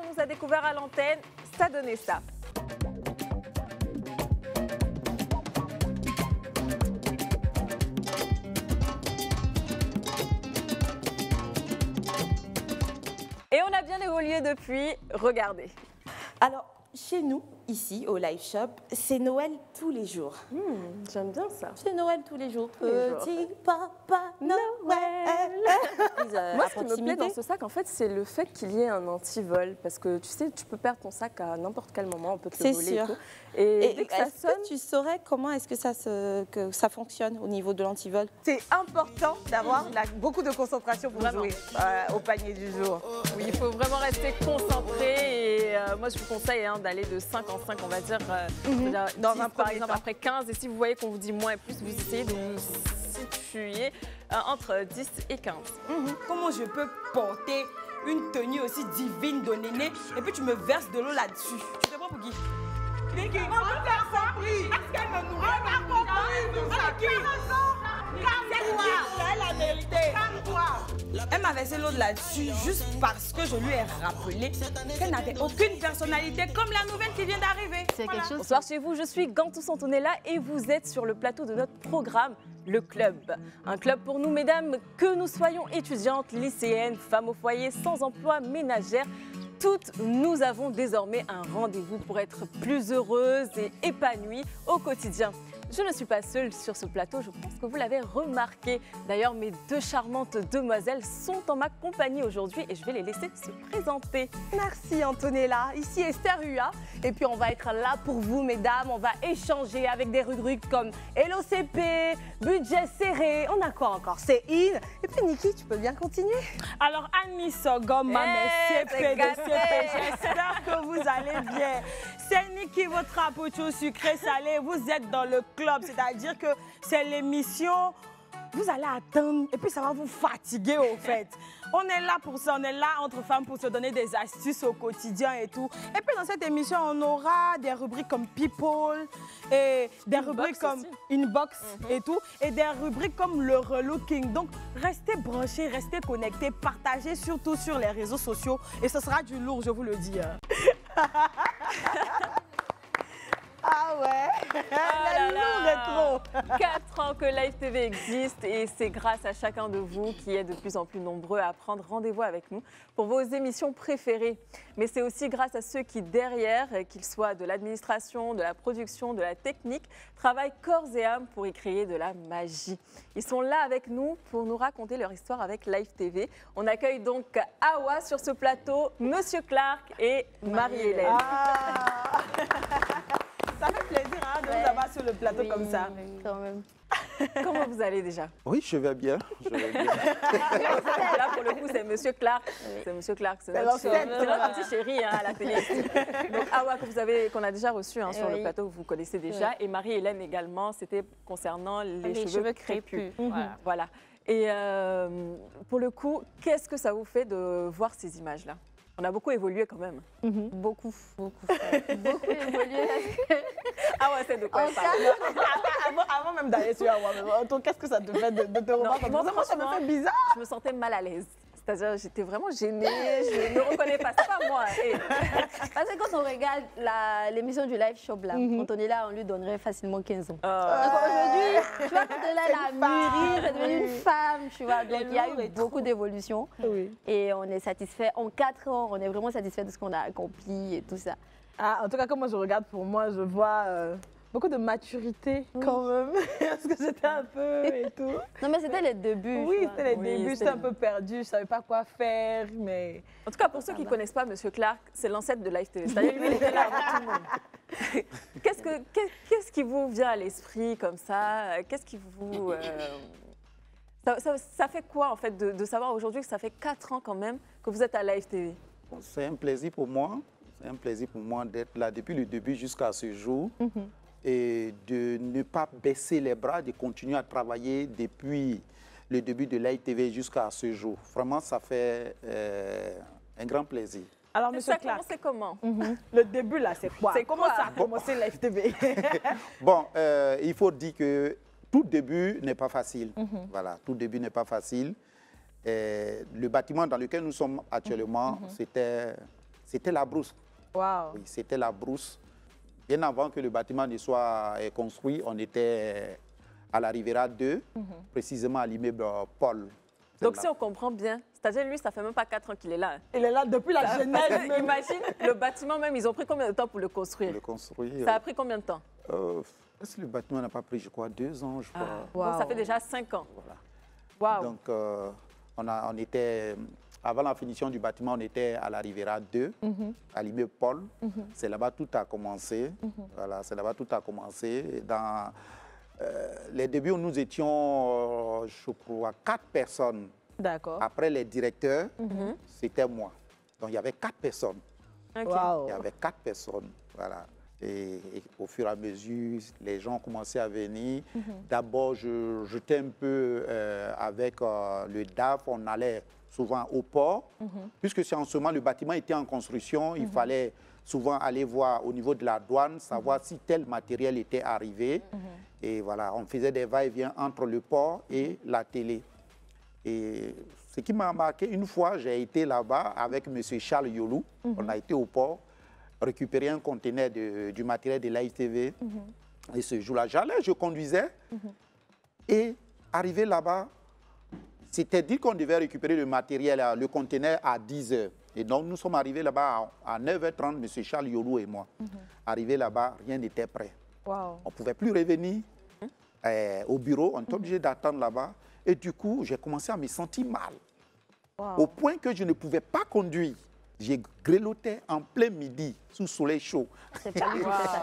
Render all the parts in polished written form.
on nous a découvert à l'antenne, ça donnait ça. Et on a bien évolué depuis, regardez. Alors, chez nous, ici, au Live Shop, c'est Noël tous les jours. J'aime bien ça. C'est Noël tous les jours. les jours. Petit papa Noël. Moi, ce qui me plaît dans ce sac, en fait, c'est le fait qu'il y ait un anti-vol. Parce que tu sais, tu peux perdre ton sac à n'importe quel moment, on peut te le voler et tout. Et dès que ça sonne... que tu saurais comment est-ce que ça fonctionne au niveau de l'antivol? C'est important d'avoir beaucoup de concentration pour jouer au panier du jour. Oui, il faut vraiment rester concentré. Et moi, je vous conseille d'aller de 5 en 5, on va dire. Dans 10, un par premier exemple, temps. après 15. Et si vous voyez qu'on vous dit moins et plus, vous essayez de vous situer entre 10 et 15. Comment je peux porter une tenue aussi divine de Néné et puis tu me verses de l'eau là-dessus? Tu te prends pour qui? Niki, on peut faire ça. Est-ce qu'elle me nourrit? Elle m'a compris. C'est la vérité. Elle m'a versé l'eau là-dessus juste parce que je lui ai rappelé qu'elle n'avait aucune personnalité comme la nouvelle qui vient d'arriver. C'est quelque chose. Bonsoir chez vous, je suis Gantus Antonella et vous êtes sur le plateau de notre programme, le Club. Un club pour nous, mesdames, que nous soyons étudiantes, lycéennes, femmes au foyer, sans emploi, ménagères. Toutes, nous avons désormais un rendez-vous pour être plus heureuses et épanouies au quotidien. Je ne suis pas seule sur ce plateau, je pense que vous l'avez remarqué. D'ailleurs, mes deux charmantes demoiselles sont en ma compagnie aujourd'hui et je vais les laisser se présenter. Merci Antonella, ici Esther Hua et puis on va être là pour vous mesdames, on va échanger avec des rubriques comme LOCP, budget serré, on a quoi encore? C'est in. Et puis Niki, tu peux bien continuer? Alors Annie Sogom, CP de CP, j'espère que vous allez bien. C'est Niki, votre apôtre sucré salé, vous êtes dans le club, c'est-à-dire que c'est l'émission, vous allez attendre et puis ça va vous fatiguer au fait. On est là pour ça, on est là entre femmes pour se donner des astuces au quotidien et tout. Et puis dans cette émission, on aura des rubriques comme People et des rubriques comme Inbox et tout, et des rubriques comme le relooking. Donc restez branchés, restez connectés, partagez surtout sur les réseaux sociaux et ce sera du lourd, je vous le dis. Ah ouais, Ah là là. rétro. 4 ans que Live TV existe et c'est grâce à chacun de vous qui est de plus en plus nombreux à prendre rendez-vous avec nous pour vos émissions préférées. Mais c'est aussi grâce à ceux qui derrière, qu'ils soient de l'administration, de la production, de la technique, travaillent corps et âme pour y créer de la magie. Ils sont là avec nous pour nous raconter leur histoire avec Live TV. On accueille donc Awa sur ce plateau, Monsieur Clark et Marie-Hélène. Ça fait plaisir de vous avoir sur le plateau comme ça. Quand même. Comment vous allez déjà? Oui, je vais bien. Je vais bien. Là, pour le coup, c'est Monsieur Clark. C'est Monsieur Clark, c'est notre petit chéri à la télé. Donc, Awa, qu'on a déjà reçu sur le plateau, vous connaissez déjà. Et Marie-Hélène également, c'était concernant les cheveux crépus. Voilà. Et pour le coup, qu'est-ce que ça vous fait de voir ces images-là? On a beaucoup évolué quand même. Beaucoup évolué. Ah ouais, c'est de quoi elle parle. Avant même d'aller sur Awa, qu'est-ce que ça te fait de te revoir comme ça? Moi, ça me fait bizarre. Je me sentais mal à l'aise. C'est-à-dire, j'étais vraiment gênée, je ne me reconnais pas, c'est pas moi. Parce que quand on regarde l'émission du Live Shop, là, Antonella, on lui donnerait facilement 15 ans. Donc aujourd'hui, tu vois, Antonella, elle a mûri, c'est devenu une femme, tu vois. Donc il y a eu beaucoup d'évolution. Et on est satisfait. En 4 ans, on est vraiment satisfait de ce qu'on a accompli et tout ça. Ah, en tout cas, quand moi je regarde pour moi, je vois beaucoup de maturité quand même. Parce que j'étais un peu et tout. Non, mais c'était les débuts. Oui, c'était les débuts, j'étais un peu perdue, je ne savais pas quoi faire, mais... En tout cas, pour ceux qui ne connaissent pas Monsieur Clark, c'est l'ancêtre de Live TV. C'est-à-dire lui, il était là avant tout le monde. Qu'est-ce qui vous vient à l'esprit comme ça? Qu'est-ce qui vous... Ça fait quoi, en fait, de savoir aujourd'hui que ça fait 4 ans quand même que vous êtes à Live TV? C'est un plaisir pour moi. C'est un plaisir pour moi d'être là depuis le début jusqu'à ce jour. Et de ne pas baisser les bras, de continuer à travailler depuis le début de Live TV jusqu'à ce jour. Vraiment, ça fait un grand plaisir. Alors, Monsieur Ça a Clark, commencé comment? le début là, c'est quoi? Comment ça a commencé Live TV? Bon, il faut dire que tout début n'est pas facile. Voilà, tout début n'est pas facile. Le bâtiment dans lequel nous sommes actuellement, c'était c'était la brousse. Wow. Oui, c'était la brousse. Bien avant que le bâtiment ne soit construit, on était à la Riviera 2, précisément à l'immeuble Paul. Donc, si on comprend bien, c'est-à-dire lui, ça fait même pas 4 ans qu'il est là. Il est là depuis la jeunesse. même. Imagine, le bâtiment même, ils ont pris combien de temps pour le construire? Le construire. Ça a pris combien de temps? Est-ce que le bâtiment n'a pas pris, je crois, 2 ans, je crois. Donc, ça fait déjà 5 ans. Voilà. Wow. Donc, on était, avant la finition du bâtiment, on était à la Riviera 2, à l'immeuble Paul. C'est là-bas tout a commencé. Voilà, c'est là-bas tout a commencé. Dans les débuts, nous étions, je crois, 4 personnes. D'accord. Après les directeurs, c'était moi. Donc, il y avait 4 personnes. Ok. Wow. Il y avait 4 personnes. Voilà. Et au fur et à mesure, les gens ont commencé à venir. D'abord, j'étais un peu avec le DAF. On allait souvent au port. Puisque c'est en ce moment, le bâtiment était en construction. Il fallait souvent aller voir au niveau de la douane, savoir si tel matériel était arrivé. Et voilà, on faisait des va-et-vient entre le port et la télé. Et ce qui m'a marqué, une fois, j'ai été là-bas avec M. Charles Yolou. On a été au port récupérer un conteneur du matériel de Live TV. Et ce jour-là, je conduisais. Et arrivé là-bas, c'était dit qu'on devait récupérer le matériel, le conteneur à 10 h. Et donc, nous sommes arrivés là-bas à 9h30, M. Charles Yolou et moi. Arrivés là-bas, rien n'était prêt. Wow. On ne pouvait plus revenir au bureau. On était obligé d'attendre là-bas. Et du coup, j'ai commencé à me sentir mal. Wow. Au point que je ne pouvais pas conduire. J'ai grelotté en plein midi, sous soleil chaud. C'est pas lui qui fait ça.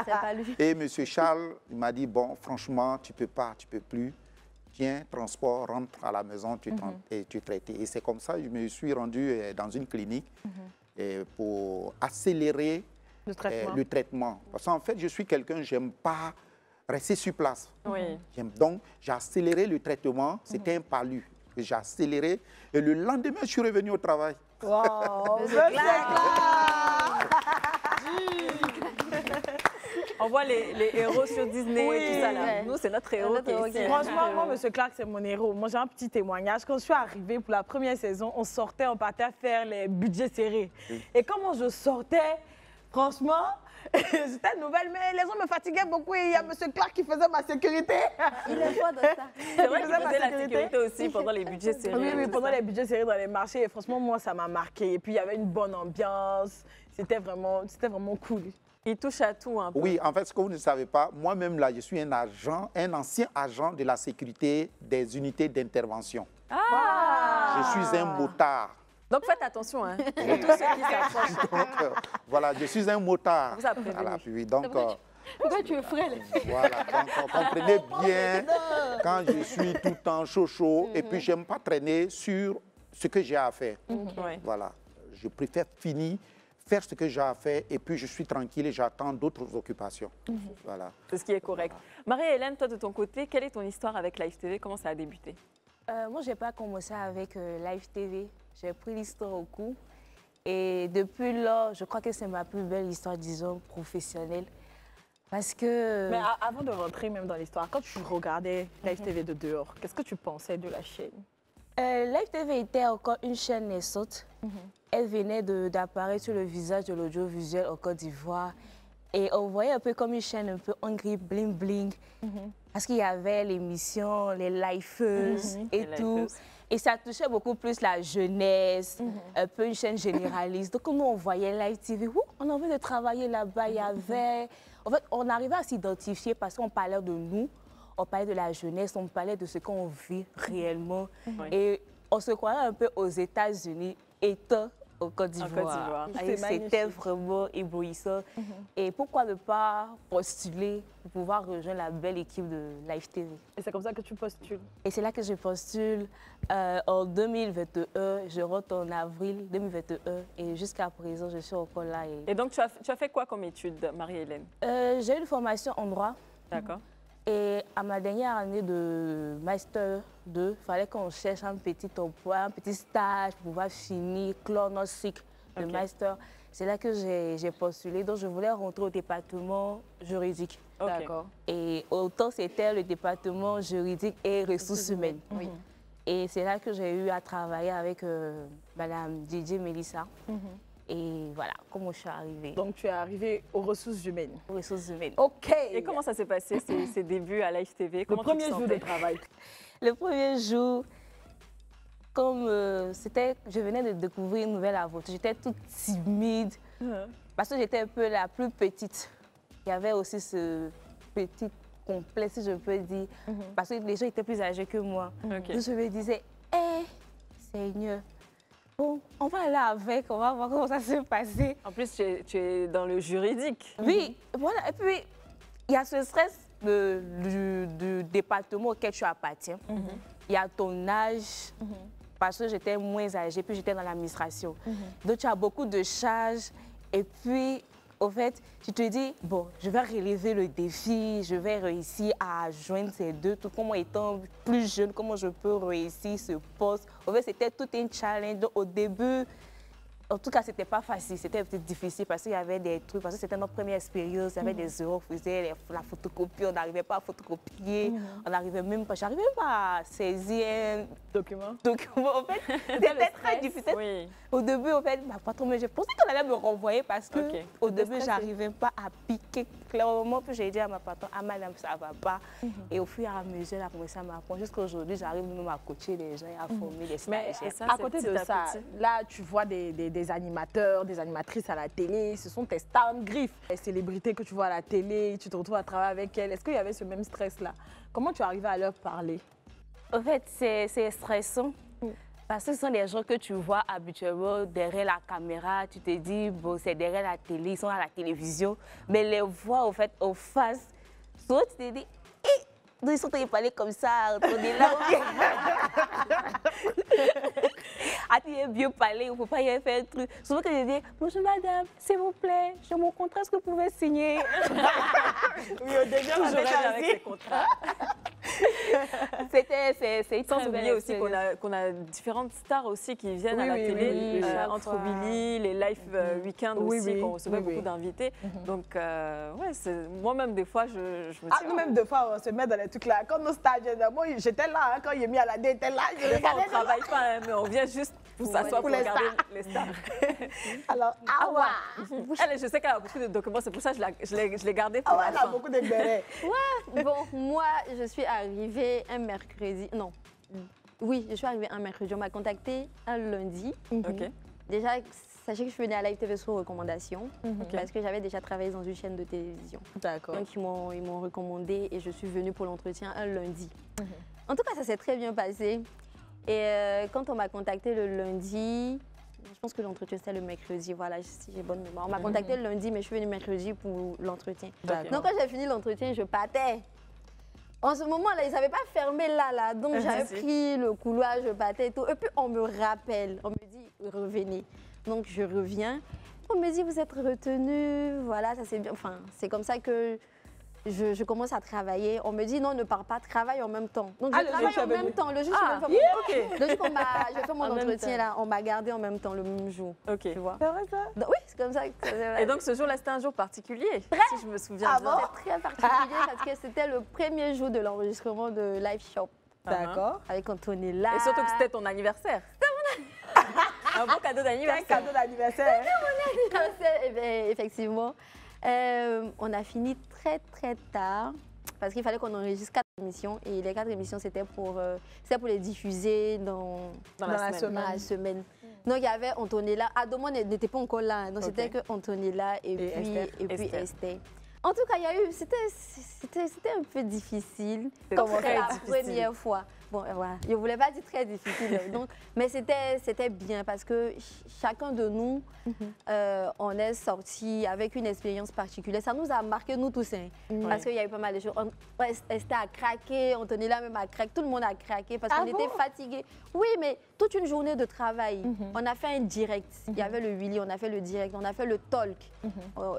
C'est pas lui. Et M. Charles, il m'a dit, bon, franchement, tu ne peux pas, tu ne peux plus. Tiens, transport, rentre à la maison, tu es traité. Et c'est comme ça que je me suis rendu dans une clinique pour accélérer le traitement. Parce qu'en fait, je suis quelqu'un, je n'aime pas rester sur place. Oui. Donc, j'ai accéléré le traitement. C'était un palu. J'ai accéléré. Et le lendemain, je suis revenu au travail. Wow. On voit les héros sur Disney et tout ça là. Ouais. Nous, c'est notre héros qui est ici. Franchement, moi, M. Clark, c'est mon héros. Moi, j'ai un petit témoignage. Quand je suis arrivée pour la première saison, on sortait, on partait faire les budgets serrés. Et comment je sortais, franchement, j'étais nouvelle, mais les gens me fatiguaient beaucoup et il y a M. Clark qui faisait ma sécurité. Il est fort dans ça. C'est vrai qu'il faisait la sécurité aussi pendant les budgets serrés. Oui, pendant les budgets serrés dans les marchés. Et franchement, moi, ça m'a marqué. Et puis, il y avait une bonne ambiance. C'était vraiment cool. Il touche à tout un peu. Oui, en fait, ce que vous ne savez pas, moi-même, là, je suis un ancien agent de la sécurité des unités d'intervention. Je suis un motard. Donc faites attention, hein. Pour tous ceux qui s'approchent. Donc, voilà, je suis un motard. Vous a prévenu. Voilà, puis, donc, Pourquoi tu es frêle? voilà, donc comprenez bien quand je suis tout le temps chaud et puis j'aime pas traîner sur ce que j'ai à faire. Ouais. Voilà, je préfère faire ce que j'ai à faire et puis je suis tranquille et j'attends d'autres occupations. Voilà. C'est ce qui est correct. Marie-Hélène, toi de ton côté, quelle est ton histoire avec Live TV? Comment ça a débuté? Moi, je n'ai pas commencé avec Live TV. J'ai pris l'histoire au coup. Et depuis là, je crois que c'est ma plus belle histoire, disons, professionnelle. Parce que... Mais avant de rentrer même dans l'histoire, quand tu regardais Live TV de dehors, qu'est-ce que tu pensais de la chaîne? Live TV était encore une chaîne naissante. Elle venait d'apparaître sur le visage de l'audiovisuel au Côte d'Ivoire. Et on voyait un peu comme une chaîne un peu hungry, bling bling. Parce qu'il y avait l'émission, les lifeuses et tout. Et ça touchait beaucoup plus la jeunesse, un peu une chaîne généraliste. Donc, nous, on voyait Live TV, on a envie de travailler là-bas. Il y avait... En fait, on arrivait à s'identifier parce qu'on parlait de nous, on parlait de la jeunesse, on parlait de ce qu'on vit réellement. Et on se croirait un peu aux États-Unis, étant au Côte d'Ivoire. C'était vraiment éblouissant. Et pourquoi ne pas postuler pour pouvoir rejoindre la belle équipe de Live TV? Et c'est comme ça que tu postules? Et c'est là que je postule en 2021. Je rentre en avril 2021 et jusqu'à présent, je suis encore là. Et donc, tu as fait quoi comme étude, Marie-Hélène? J'ai une formation en droit. D'accord. Et à ma dernière année de Master 2, il fallait qu'on cherche un petit emploi, un petit stage pour pouvoir finir, clore notre cycle de Master. C'est là que j'ai postulé. Donc, je voulais rentrer au département juridique. D'accord. Et autant c'était le département juridique et ressources humaines. Et c'est là que j'ai eu à travailler avec Madame Didier Mélissa. Et voilà, comment je suis arrivée. Donc, tu es arrivée aux ressources humaines. Aux ressources humaines. OK. Et comment ça s'est passé, ces débuts à Live TV? Le Comment premier jour de travail. Le premier jour, comme je venais de découvrir une nouvelle aventure, j'étais toute timide parce que j'étais un peu la plus petite. Il y avait aussi ce petit complexe, si je peux dire, parce que les gens étaient plus âgés que moi. Donc je me disais, hé, Seigneur, bon, on va aller avec, on va voir comment ça se passer. En plus, tu es dans le juridique. Oui, voilà. Et puis, il y a ce stress du département auquel tu appartiens. Il y a ton âge, parce que j'étais moins âgée, puis j'étais dans l'administration. Donc, tu as beaucoup de charges. Et puis, au fait, tu te dis, bon, je vais relever le défi, je vais réussir à joindre ces deux, tout comme étant plus jeune, comment je peux réussir ce poste. Au fait, c'était tout un challenge. Donc, au début, en tout cas, c'était pas facile, c'était peut-être difficile parce qu'il y avait des trucs, parce que c'était notre première expérience, il y avait des erreurs, on faisait la photocopie, on n'arrivait pas à photocopier, on n'arrivait même pas, j'arrivais même pas à saisir un document. En fait, c'était très difficile. Oui. Au début, en fait, ma patronne, je pensais qu'elle allait me renvoyer parce que au début, j'arrivais pas à piquer clairement. Puis j'ai dit à ma patronne, ah madame, ça va pas. Et au fur et à mesure, elle a commencé à m'apprendre. Jusqu'à aujourd'hui, j'arrive même à coacher les gens et à former les stagiaires. À côté de ça, là, tu vois des animateurs, des animatrices à la télé. Ce sont tes stars de griffes. Les célébrités que tu vois à la télé, tu te retrouves à travailler avec elles. Est-ce qu'il y avait ce même stress-là? Comment tu arrivais à leur parler? En fait, c'est stressant. Parce que ce sont des gens que tu vois habituellement derrière la caméra. Tu te dis, bon, c'est derrière la télé, ils sont à la télévision. Mais les voix, en fait, en face, souvent tu te dis, ils sont en train de parler comme ça, on est là. Ah, tu es bien parler, il ne faut pas y faire un truc. Souvent, quand je dis, bonjour madame, s'il vous plaît, j'ai mon contrat, est-ce que vous pouvez signer? Oui, au début, on rêve avec ces contrats. C'est sans oublier aussi qu'on a différentes stars aussi qui viennent à la télé, entre Billy, les live week-ends aussi, qu'on recevait beaucoup d'invités. Donc, moi-même, des fois, je me dis... Ah, nous-mêmes, des fois, on se met dans les trucs là. Quand nos stagiaires, moi, j'étais là, quand il est mis à la D, j'étais là. Des fois, on ne travaille pas, mais on vient juste pour s'asseoir pour regarder les stars. Alors, Awa. Je sais qu'elle a beaucoup de documents, c'est pour ça que je l'ai gardé pour la fin. Elle a beaucoup de bérets. Ouais, bon, moi, je suis arrivée un mercredi. Non. Oui, je suis arrivée un mercredi. On m'a contacté un lundi. OK. Déjà, sachez que je suis venue à Live TV sur recommandation parce que j'avais déjà travaillé dans une chaîne de télévision. D'accord. Donc, ils m'ont recommandé et je suis venue pour l'entretien un lundi. En tout cas, ça s'est très bien passé. Et quand on m'a contacté le lundi, je pense que l'entretien c'était le mercredi, voilà, si j'ai bonne mémoire. On m'a contacté le lundi, mais je suis venue mercredi pour l'entretien. Donc, quand j'ai fini l'entretien, je partais. En ce moment-là, ils ne savaient pas fermer là. Donc, j'avais pris le couloir, je partais et tout. Et puis, on me rappelle, on me dit, revenez. Donc, je reviens. On me dit, vous êtes retenu. Voilà, ça c'est bien. Enfin, c'est comme ça que je commence à travailler. On me dit, non, ne pars pas, travaille en même temps. Donc, je travaille en même temps. Le jour où j'ai fait mon entretien, là, on m'a gardé en même temps, le même jour. OK. Tu vois? C'est vrai ça? Donc, oui, c'est comme ça. Et donc, ce jour-là, c'était un jour particulier, si je me souviens bien. C'était très particulier parce que c'était le premier jour de l'enregistrement de Live Shop. D'accord. Avec Antonella. Et surtout que c'était ton anniversaire. C'était mon anniversaire. Un beau cadeau d'anniversaire. Un cadeau d'anniversaire. Effectivement. On a fini très tard parce qu'il fallait qu'on enregistre 4 émissions et les 4 émissions c'était pour les diffuser dans la semaine. Donc il y avait Antonella, Adomo n'était pas encore là, donc c'était que Antonella et puis Esther. En tout cas, c'était un peu difficile. Comme c'était la première fois. Bon, voilà. Je ne voulais pas dire très difficile, donc, mais c'était bien parce que chacun de nous, on est sorti avec une expérience particulière. Ça nous a marqué, nous tous, parce qu'il y a eu pas mal de choses. Esther a craqué, Antonella même a craqué, tout le monde a craqué parce qu'on était fatigués. Oui, mais toute une journée de travail. On a fait un direct. Il y avait le Willy, on a fait le direct, on a fait le talk.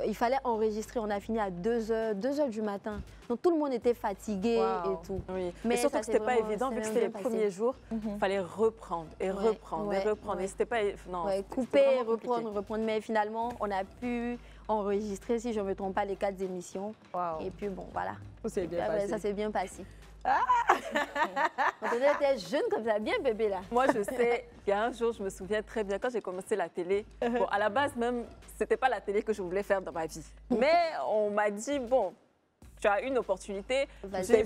Il fallait enregistrer, on a fini à 2 heures du matin. Donc tout le monde était fatigué et tout. Oui. Mais surtout que ce n'était pas évident, vu que c'était les premiers jours, il fallait reprendre et reprendre et reprendre. Et c'était pas... Non, couper, reprendre. Mais finalement, on a pu enregistrer, si je ne me trompe pas, les 4 émissions. Et puis bon, voilà. Ça s'est bien passé. Ça s'est bien passé. Quand on était jeune comme ça, bien bébé là. Moi, je sais, il y a un jour, je me souviens très bien, quand j'ai commencé la télé, bon, à la base même, c'était pas la télé que je voulais faire dans ma vie. Mais on m'a dit, bon, tu as une opportunité,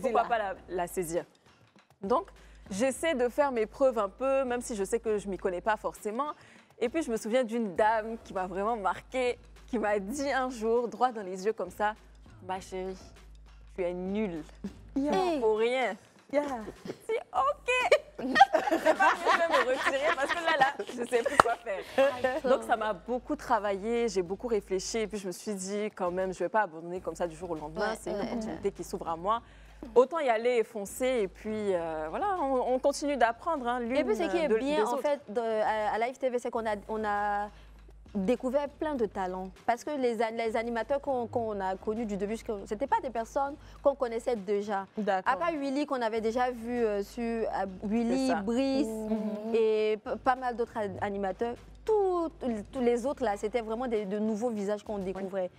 pourquoi pas la saisir. Donc, j'essaie de faire mes preuves un peu, même si je sais que je m'y connais pas forcément. Et puis, je me souviens d'une dame qui m'a vraiment marquée, qui m'a dit un jour, droit dans les yeux comme ça, ma chérie, tu es nulle. Pour rien. Si, ok. C'est pas mieux de me retirer parce que là, je sais plus quoi faire. Donc, ça m'a beaucoup travaillé, j'ai beaucoup réfléchi. Et puis, je me suis dit, quand même, je vais pas abandonner comme ça du jour au lendemain. C'est une opportunité qui s'ouvre à moi. Autant y aller et foncer. Et puis, voilà, on continue d'apprendre. Hein, et puis, ce qui est bien, en fait, à Live TV, c'est qu'on a découvert plein de talents. Parce que les animateurs qu'on a connus du début, ce n'étaient pas des personnes qu'on connaissait déjà. À part Willy, qu'on avait déjà vu sur Willy, Brice et pas mal d'autres animateurs. Tous les autres, là, c'était vraiment de nouveaux visages qu'on découvrait.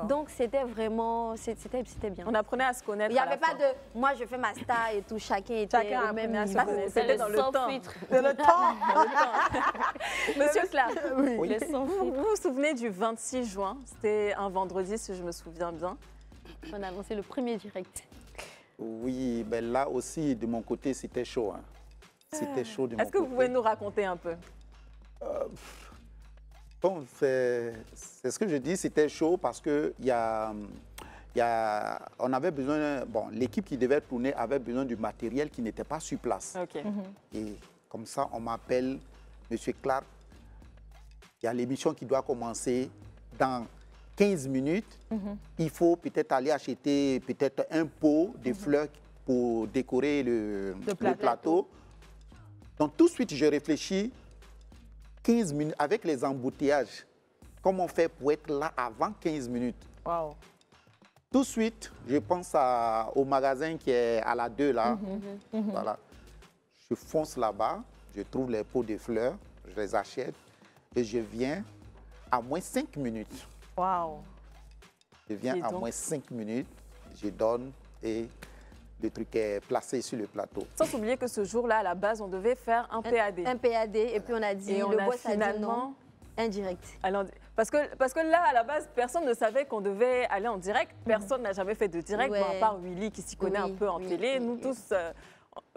Donc, c'était vraiment, c'était bien. On apprenait à se connaître. Il n'y avait pas de, moi, je fais ma star et tout, chacun était au même niveau. C'était dans le temps. Le temps. Monsieur Clark, vous vous souvenez du 26 juin? C'était un vendredi, si je me souviens bien. On a lancé le premier direct. Oui, ben là aussi, de mon côté, c'était chaud. Hein. C'était chaud de mon côté. Est-ce que vous pouvez nous raconter un peu? Bon, c'est ce que je dis, c'était chaud parce que on avait besoin, bon, l'équipe qui devait tourner avait besoin du matériel qui n'était pas sur place. Et comme ça, on m'appelle, Monsieur Clark, il y a l'émission qui doit commencer dans 15 minutes. Il faut peut-être aller acheter peut-être un pot de fleurs pour décorer le plateau. Donc tout de suite, je réfléchis. 15 minutes avec les embouteillages. Comment on fait pour être là avant 15 minutes? Wow. Tout de suite, je pense au magasin qui est à la 2 là. Voilà. Je fonce là-bas, je trouve les pots de fleurs, je les achète et je viens à moins 5 minutes. Wow. Je viens à moins 5 minutes, je donne et le truc est placé sur le plateau. Sans oublier que ce jour-là, à la base, on devait faire un PAD. Un PAD, et puis on a dit, le boss a dit non, indirect. Alors, parce que là, à la base, personne ne savait qu'on devait aller en direct. Personne n'a jamais fait de direct, à part Willy qui s'y connaît un peu en télé. Nous tous,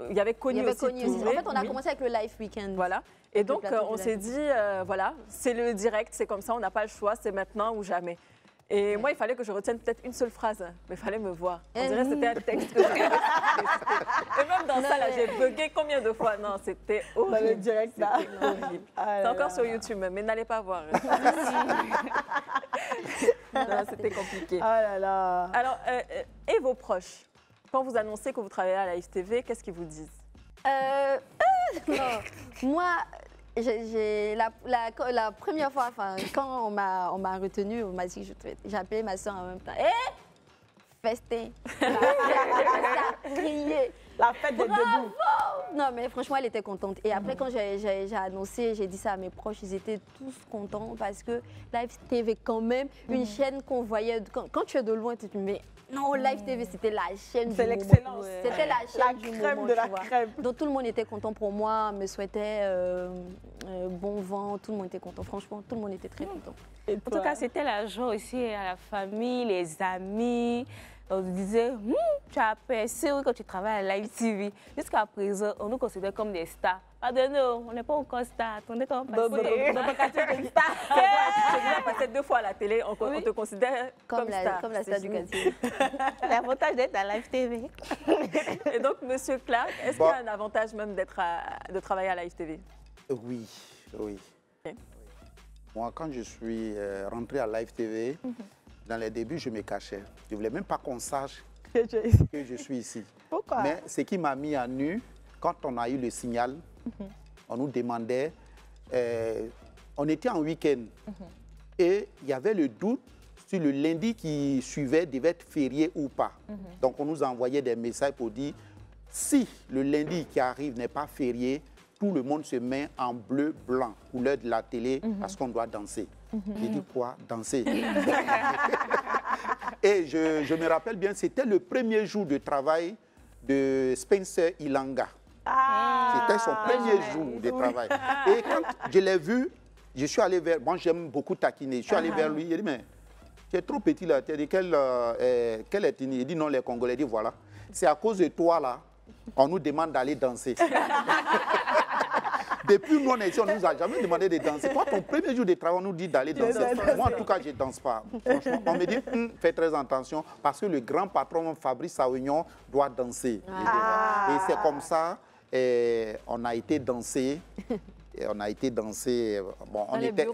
il y avait Connu aussi. En fait, on a commencé avec le Live Weekend. Voilà. Et donc, on s'est dit, voilà, c'est le direct, c'est comme ça, on n'a pas le choix, c'est maintenant ou jamais. Et moi, il fallait que je retienne peut-être une seule phrase, mais il fallait me voir. On dirait que c'était un texte que j'avais. Et même dans ça, là, j'ai bugué combien de fois? Non, c'était horrible. Dans le direct, là. C'est encore sur YouTube, mais n'allez pas voir. Non, c'était compliqué. Oh là là. Alors, et vos proches, quand vous annoncez que vous travaillez à la Live TV, qu'est-ce qu'ils vous disent? Moi, la première fois, quand on m'a retenue, on m'a dit que j'ai appelé ma soeur en même temps. Festin. Crier. La fête des debout. Non, mais franchement, elle était contente. Et après, quand j'ai annoncé, j'ai dit ça à mes proches, ils étaient tous contents parce que Live TV, quand même, une chaîne qu'on voyait, quand tu es de loin, tu te dis, mais non, Live TV, c'était la chaîne du moment. C'est l'excellence. C'était la chaîne du moment, de la crème. Donc tout le monde était content pour moi, me souhaitait bon vent, tout le monde était content. Franchement, tout le monde était très content. En tout cas, c'était la joie aussi à la famille, les amis. On nous disait, tu as percé quand tu travailles à Live TV. Jusqu'à présent, on nous considère comme des stars. Pardonnez-nous, on n'est pas encore stars. On est comme passer. Tu as passé 2 fois à la télé, on te considère comme star. Comme la star du quartier. L'avantage d'être à Live TV. Et donc, Monsieur Clark, est-ce qu'il y a un avantage même de travailler à Live TV? Oui, oui. Okay. Moi, quand je suis rentré à Live TV, dans les débuts, je me cachais. Je ne voulais même pas qu'on sache que je suis ici. Pourquoi? Mais ce qui m'a mis à nu, quand on a eu le signal, on nous demandait, on était en week-end et il y avait le doute si le lundi qui suivait devait être férié ou pas. Donc on nous envoyait des messages pour dire, si le lundi qui arrive n'est pas férié, tout le monde se met en bleu-blanc, couleur de la télé, parce qu'on doit danser. J'ai dit quoi? Danser. Et je me rappelle bien, c'était le premier jour de travail de Spencer Ilanga. C'était son premier jour de travail. Et quand je l'ai vu, je suis allé vers... Moi, j'aime beaucoup taquiner. Je suis allé vers lui. Il dit, mais tu es trop petit là. Tu as dit, quelle ethnie? Il dit, non, les Congolais. Il dit, voilà. C'est à cause de toi là, on nous demande d'aller danser. Depuis nous, on est ici, on ne nous a jamais demandé de danser. Toi, ton premier jour de travail, on nous dit d'aller danser. Moi, en tout cas, je ne danse pas. Franchement, on me dit, fais très attention, parce que le grand patron, Fabrice Saounion, doit danser. Et c'est comme ça, on a été danser. Et on a été danser. Bon, on était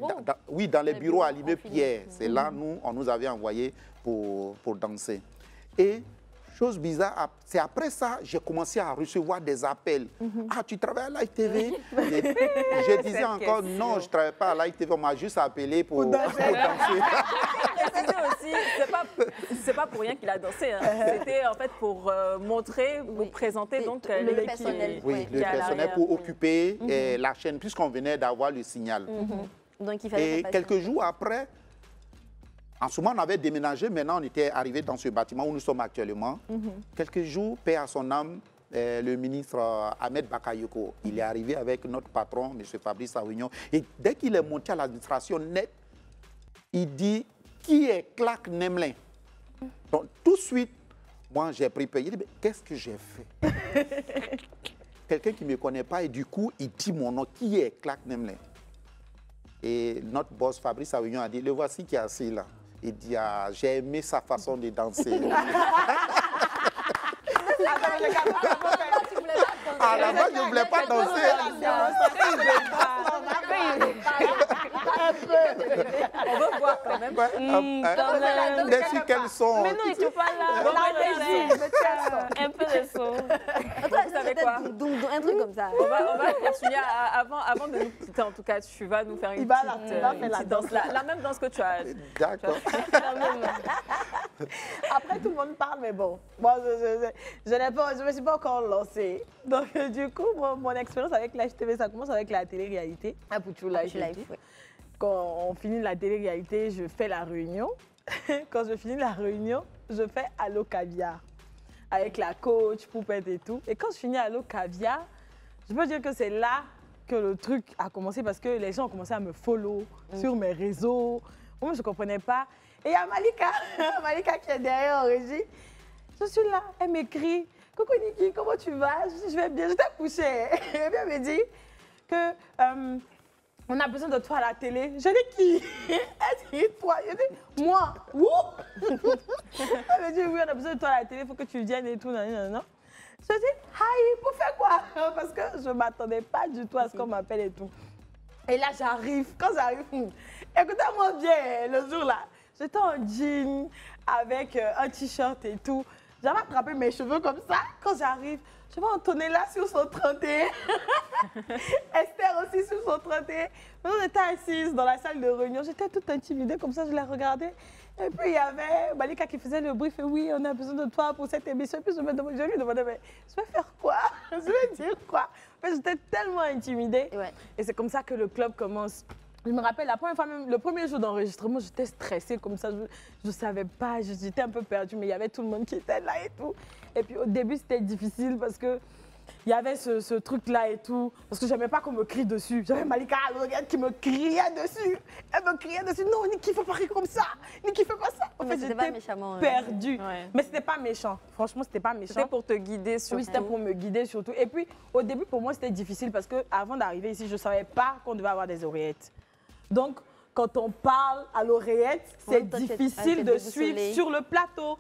oui, dans les bureaux à l'immeuble Pierre. C'est là, nous, on nous avait envoyés pour danser. Et chose bizarre, c'est après ça, j'ai commencé à recevoir des appels. Ah, tu travailles à Live TV? Je disais encore, non, je ne travaille pas à Live TV. On m'a juste appelé pour danser. C'est pas pour rien qu'il a dansé. Hein. C'était en fait pour montrer, vous présenter donc le personnel. Oui, le personnel pour occuper la chaîne, puisqu'on venait d'avoir le signal. Donc, il fallait et quelques jours après, en ce moment, on avait déménagé. Maintenant, on était arrivé dans ce bâtiment où nous sommes actuellement. Quelques jours, paix à son âme, le ministre Ahmed Bakayoko, il est arrivé avec notre patron, M. Fabrice Saounion. Et dès qu'il est monté à l'administration net, il dit, qui est Clark Nemlin? Donc, tout de suite, moi, j'ai pris peur. Il dit, qu'est-ce que j'ai fait? Quelqu'un qui ne me connaît pas, et du coup, il dit mon nom. Qui est Clark Nemlin? Et notre boss, Fabrice Saounion, a dit, le voici qui est assis là. Il dit, ah, j'ai aimé sa façon de danser. À la base, je ne voulais pas danser. On veut voir quand même. Déçu qu'elles sont. Mais non, ils ne sont pas là. Un peu de son. Vous savez quoi? Un truc comme ça. On va continuer. Avant de nous quitter, en tout cas, tu vas nous faire une petite danse. La même danse que tu as. D'accord. Après, tout le monde parle, mais bon. Moi, je ne me suis pas encore lancée. Donc, du coup, mon expérience avec Live TV, ça commence avec la télé-réalité. À Pouchou Live. Quand on finit la télé-réalité, je fais la réunion. Quand je finis la réunion, je fais Allo Caviar. Avec la coach, Poupette et tout. Et quand je finis Allo Caviar, je peux dire que c'est là que le truc a commencé parce que les gens ont commencé à me follow sur mes réseaux. Moi, je ne comprenais pas. Et il y a Malika qui est derrière en régie. Je suis là, elle m'écrit, coucou Niki, comment tu vas? Je vais bien, je t'ai couché. Et puis elle me dit que on a besoin de toi à la télé. Je dis qui? Elle dit toi. Je dis moi. Où? Elle me dit oui, on a besoin de toi à la télé, il faut que tu viennes et tout. Non, non, non. Je dis hi, pour faire quoi? Parce que je ne m'attendais pas du tout à ce qu'on m'appelle et tout. Et là, j'arrive. Quand j'arrive, écoutez-moi bien, le jour-là, j'étais en jean avec un t-shirt et tout. J'avais attrapé mes cheveux comme ça. Quand j'arrive, je vois Antonella sur son 31. Esther aussi sur son 31. On était assises dans la salle de réunion. J'étais toute intimidée, comme ça, je les regardais. Et puis, il y avait Malika qui faisait le brief. Et oui, on a besoin de toi pour cette émission. Et puis, je lui demandais, mais je vais faire quoi? Je vais dire quoi? J'étais tellement intimidée. Ouais. Et c'est comme ça que le club commence. Je me rappelle, la première fois, même le premier jour d'enregistrement, j'étais stressée comme ça. Je ne savais pas, j'étais un peu perdue, mais il y avait tout le monde qui était là et tout. Et puis, au début, c'était difficile parce que il y avait ce truc-là et tout, parce que je n'aimais pas qu'on me crie dessus. J'avais Malika qui me criait dessus. Elle me criait dessus. Non, Niki, il ne faut pas rire comme ça. Niki, fais pas ça. En fait, j'étais perdue. Ouais. Mais ce n'était pas méchant. Franchement, ce n'était pas méchant. C'était pour te guider surtout. Oui, c'était pour me guider surtout. Et puis, au début, pour moi, c'était difficile parce qu'avant d'arriver ici, je ne savais pas qu'on devait avoir des oreillettes. Donc, quand on parle à l'oreillette, c'est difficile de suivre sur le plateau.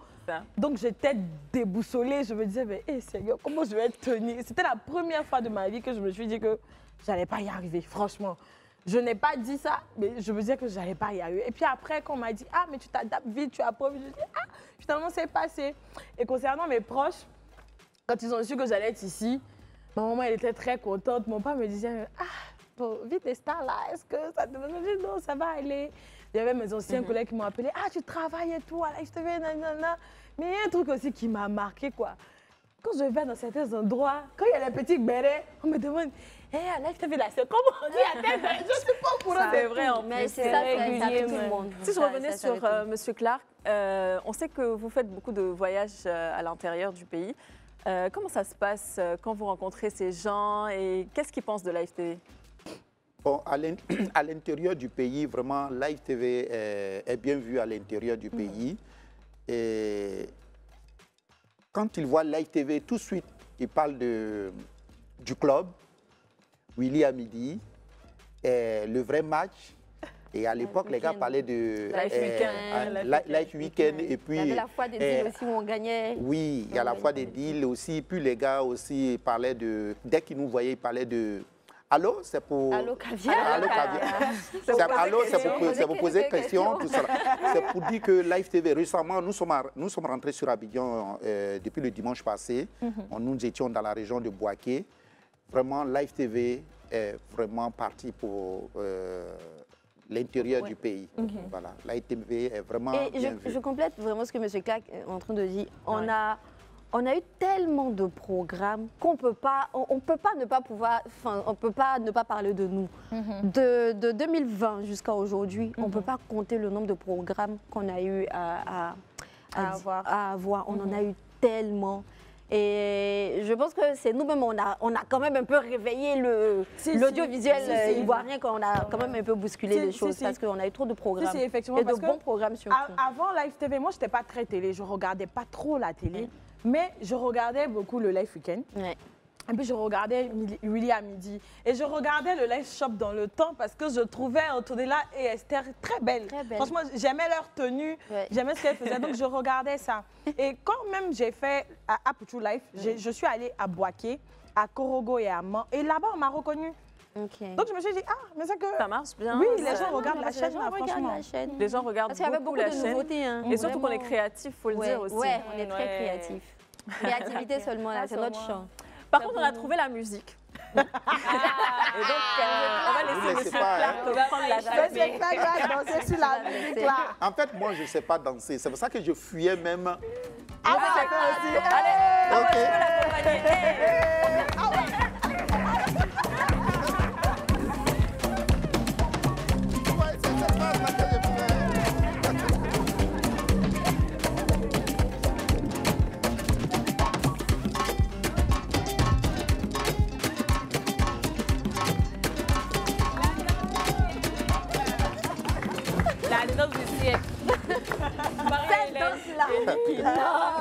Donc, j'étais déboussolée. Je me disais, mais Seigneur, comment je vais tenir? C'était la première fois de ma vie que je me suis dit que je n'allais pas y arriver, franchement. Je n'ai pas dit ça, mais je me disais que je n'allais pas y arriver. Et puis après, quand on m'a dit, ah, mais tu t'adaptes vite, tu apprends vite, je dis, ah, finalement, c'est passé. Et concernant mes proches, quand ils ont su que j'allais être ici, ma maman, elle était très contente. Mon père me disait, ah, bon, vite, Esther, là, est-ce que ça te va? Je dis, non, ça va aller. Il y avait mes anciens collègues qui m'ont appelé, ah, tu travailles et tout, à Live TV, nanana. Mais il y a un truc aussi qui m'a marqué, quoi. Quand je vais dans certains endroits, quand il y a les petits bérets, on me demande, hé, à Live TV, là, c'est comment on dit à telle bérets? Je ne suis pas au courant. C'est vrai, en mais c'est ça, régulier, tout le monde. Si je revenais sur M. Clark, on sait que vous faites beaucoup de voyages à l'intérieur du pays. Comment ça se passe quand vous rencontrez ces gens et qu'est-ce qu'ils pensent de Live TV? Bon, à l'intérieur du pays, vraiment, Live TV est bien vu à l'intérieur du pays. Et quand ils voient Live TV, tout de suite, ils parlent du club, Willy à midi, le vrai match. Et à l'époque, les gars parlaient de Live Weekend. Et puis, il y avait la foi des deals aussi où on gagnait. Oui, il y a la foi des deals aussi. Puis les gars aussi parlaient de... Dès qu'ils nous voyaient, ils parlaient de... Allô, c'est pour... Allô, caviar. Allô, caviar. Allô, c'est pour poser question, tout ça. C'est pour dire que Live TV, récemment, nous sommes rentrés sur Abidjan depuis le dimanche passé. Nous étions dans la région de Boaké. Vraiment, Live TV est vraiment parti pour l'intérieur du pays. Voilà, Live TV est vraiment bien vu. Je complète vraiment ce que M. Clark est en train de dire. On a eu tellement de programmes qu'on peut pas, on peut pas ne pas pouvoir, enfin, on peut pas ne pas parler de nous. De 2020 jusqu'à aujourd'hui, on peut pas compter le nombre de programmes qu'on a eu à avoir. On en a eu tellement. Et je pense que c'est nous-mêmes, on a quand même un peu réveillé l'audiovisuel ivoirien, quand on a quand même un peu bousculé les choses parce qu'on a eu trop de programmes. Effectivement, et de bons programmes surtout. Avant Live TV, moi, je n'étais pas très télé, je ne regardais pas trop la télé, mais je regardais beaucoup le Live Weekend. Et puis je regardais Willy à midi. Et je regardais le Live Shop dans le temps parce que je trouvais Antonella et Esther très belles. Franchement, j'aimais leur tenue, j'aimais ce qu'elles faisaient, donc je regardais ça. Et quand même j'ai fait à Apuchou Live, je suis allée à Boaké, à Korogo et à Man. Et là-bas, on m'a reconnue. Donc je me suis dit, mais c'est que... Ça marche bien. Oui, les gens regardent la chaîne, franchement. Les gens regardent beaucoup la chaîne. Nouveautés, hein. Et surtout qu'on est créatifs, il faut le dire aussi. Oui, on est très créatifs. Créativité seulement, là, c'est notre champ. Par contre, on a trouvé la musique. Et donc, on va laisser M. Clark prendre la chaise. M. Clark va danser sur la musique là. En fait, moi, je ne sais pas danser. C'est pour ça que je fuyais même. Allez, on peut l'accompagner.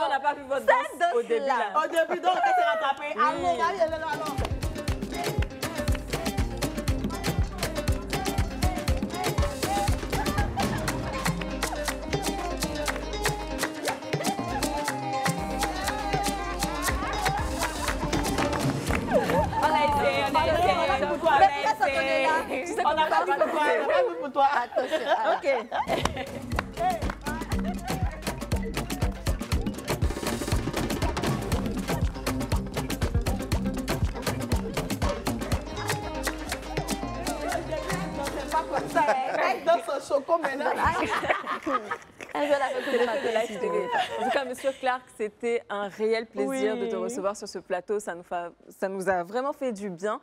On n'a pas vu votre danse au début. Au début, donc, elle s'est rattrapée. Allons. On n'a pas vu pour toi. Attention. Ok. Elle danse au choco maintenant. En tout cas, Monsieur Clark, c'était un réel plaisir de te recevoir sur ce plateau. Ça nous a vraiment fait du bien.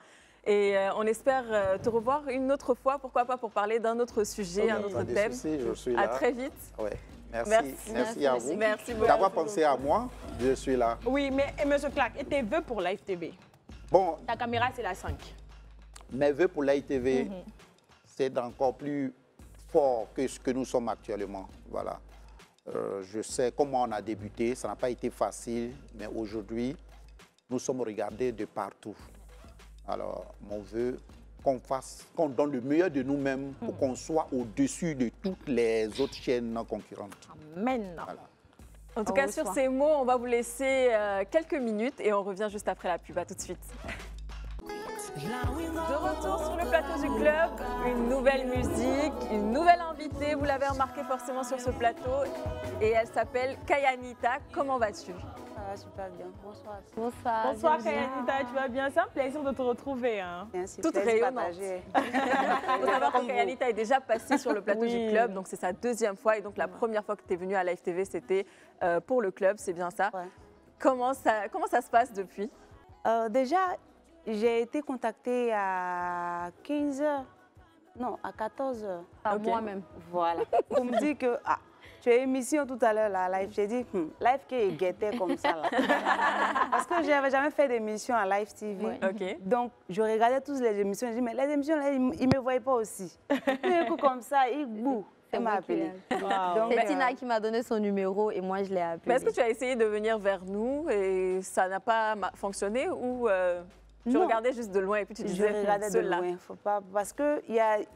Et on espère te revoir une autre fois, pourquoi pas pour parler d'un autre sujet, un autre thème. Je suis là. À très vite. Ouais. Merci à vous. Merci beaucoup. D'avoir pensé à moi, je suis là. Oui, mais M. Clark, et tes vœux pour Live TV? Bon. Ta caméra, c'est la 5. Mes vœux pour Live TV, c'est d'encore plus fort que ce que nous sommes actuellement. Voilà. Je sais comment on a débuté, ça n'a pas été facile, mais aujourd'hui, nous sommes regardés de partout. Alors, mon vœu, qu'on donne le meilleur de nous-mêmes pour qu'on soit au-dessus de toutes les autres chaînes concurrentes. Amen. Voilà. En tout cas, sur ces mots, on va vous laisser quelques minutes et on revient juste après la pub. À tout de suite. De retour sur le plateau du club, une nouvelle musique, une nouvelle invitée. Vous l'avez remarqué forcément sur ce plateau et elle s'appelle Kayanita. Comment vas-tu? Ça va super bien. Bonsoir. Bonsoir Kayanita, tu vas bien? C'est un plaisir de te retrouver. Hein. Merci. Toute rayonnante. Il faut savoir que Kayanita est déjà passée sur le plateau du club, donc c'est sa deuxième fois. Et donc la première fois que tu es venue à Live TV, c'était pour le club, c'est bien ça? Ouais. Comment ça se passe depuis? Déjà, j'ai été contactée à 15h, non, à 14h. Par moi-même. Voilà. Pour me dire que tu as émission tout à l'heure, là, live. J'ai dit, live qui est guetté comme ça, là. Parce que je n'avais jamais fait d'émission à Live TV. Ouais. Okay. Donc, je regardais toutes les émissions. Je dis, mais les émissions, là, ils ne me voyaient pas aussi. Puis, un coup comme ça, il boue. Elle m'a appelé. C'est Tina qui m'a donné son numéro et moi, je l'ai appelé. Est-ce que tu as essayé de venir vers nous et ça n'a pas fonctionné ou tu regardais juste de loin et puis tu disais je regardais de loin, faut pas, parce que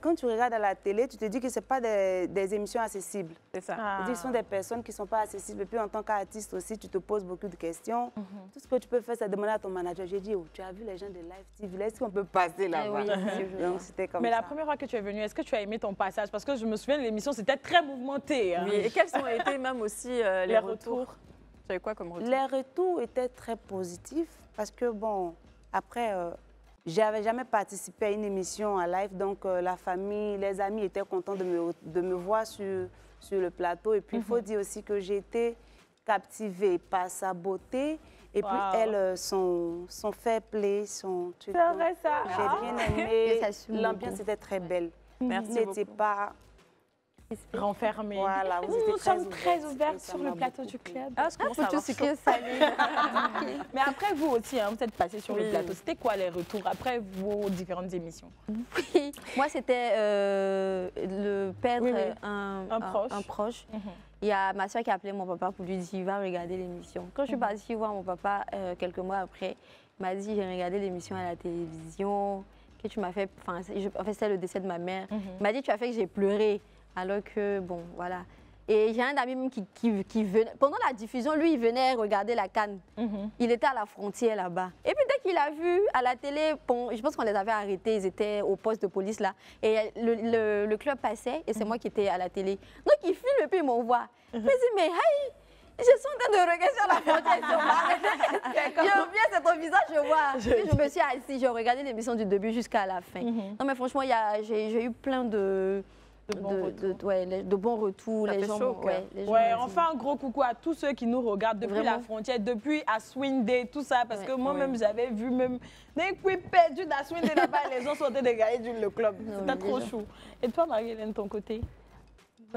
quand tu regardes à la télé, tu te dis que ce n'est pas des émissions accessibles. C'est ça. Ce sont des personnes qui ne sont pas accessibles. Et puis en tant qu'artiste aussi, tu te poses beaucoup de questions. Tout ce que tu peux faire, c'est demander à ton manager. J'ai dit, oh, tu as vu les gens de Live TV, est-ce qu'on peut passer là-bas? Donc c'était comme ça. Mais la première fois que tu es venue, est-ce que tu as aimé ton passage? Parce que je me souviens de l'émission, c'était très mouvementé. Hein. Oui. Et quels ont été même aussi les retours? Tu avais quoi comme retour? Les retours étaient très positifs parce que bon... Après, j'avais jamais participé à une émission en live, donc la famille, les amis étaient contents de me voir sur le plateau. Et puis, il faut dire aussi que j'ai été captivée par sa beauté et puis elle, son fair play, son truc. C'est vrai ça. J'ai bien aimé. L'ambiance était très belle. Merci N'était pas renfermé. Voilà, nous sommes très ouverts sur le plateau du club. Ah, je commence à avoir chaud. Mais après, vous aussi, hein, vous êtes passé sur le plateau. C'était quoi les retours après vos différentes émissions? Oui, moi, c'était le perdre un proche. Il y a ma soeur qui a appelé mon papa pour lui dire, va regarder l'émission. Quand je suis partie voir mon papa quelques mois après, il m'a dit, j'ai regardé l'émission à la télévision, que tu m'as fait, en fait, c'est le décès de ma mère. Il m'a dit, tu as fait que j'ai pleuré. Alors que, bon, voilà. Et j'ai un ami même qui venait, pendant la diffusion, lui, il venait regarder la CAN. Il était à la frontière là-bas. Et puis dès qu'il a vu à la télé, bon, je pense qu'on les avait arrêtés, ils étaient au poste de police là. Et le club passait et c'est moi qui étais à la télé. Donc il filme et puis il m'envoie. Je me dis, mais hey, je suis en train de regarder sur la frontière, je viens, c'est ton visage, je vois. Puis je me suis assise, j'ai regardé l'émission du début jusqu'à la fin. Non mais franchement, j'ai eu plein de bons retours. Ça les fait gens, chaud, on fait un gros coucou à tous ceux qui nous regardent depuis la frontière, depuis à Swing Day, tout ça, parce que moi-même, j'avais vu même des coups perdus à Swing Day là-bas, les gens sortaient de gagner le club. C'était trop chou. Et toi, Marie-Hélène, de ton côté?